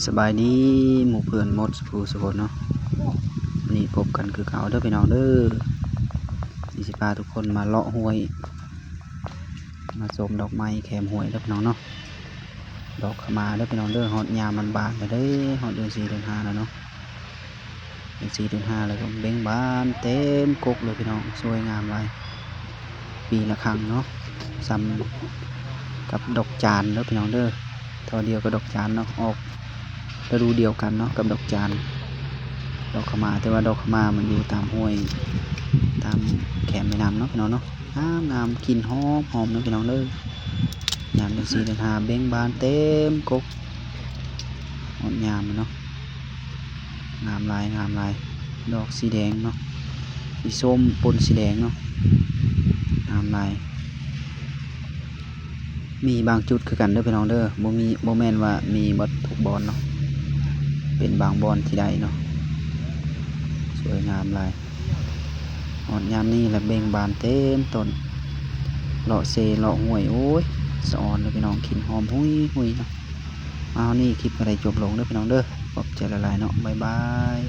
สบายดีหมู่เพื่อนหมดสุขเนาะวันนี้พบกันคือเก่าเด้อพี่น้องเด้อสิพาทุกคนมาเลาะห้วยมาชมดอกไม้แคมห้วยเด้อพี่น้องเนาะดอกขมาเด้อพี่น้องเด้อฮอดยามมันบานไปเด้อฮอดเดือน4เดือน5แล้วเนาะเดือน4เดือน5แล้วก็เบ่งบานเต็มกกเลยพี่น้องสวยงามหลายปีละครั้งเนาะซ้ำกับดอกจานเด้อพี่น้องเด้อเท่าเดียวกับดอกจานเนาะออกฤดูเดียวกันเนาะกับดอกจานดอกขมาแต่ว่าดอกขมามันอยู่ตามห้วยตามแคมแม่น้ำเนาะพี่น้องเนาะงามกลิ่นหอมเนาะพี่น้องเด้อยามเดือน4เดือน5เบ่งบานเต็มกกงดงามเนาะงามลายดอกสีแดงเนาะสีส้มปนสีแดงเนาะงามลายมีบางจุดคือกันเด้อพี่น้องเด้อบ่แม่นว่ามีหมดทุกบอนเนาะเป็นบางบอนที่ใดเนาะสวยงามลายหอดยามนี้แหละเบ่งบานเต็มต้นเลาะเซเลาะห้วยโอ้ยสะออนเลยพี่น้องกินหอมหุยเนาะเอานี่คลิปอะไรจบลงเด้อพี่น้องเด้อขอบใจหลายๆเนาะบ๊ายบาย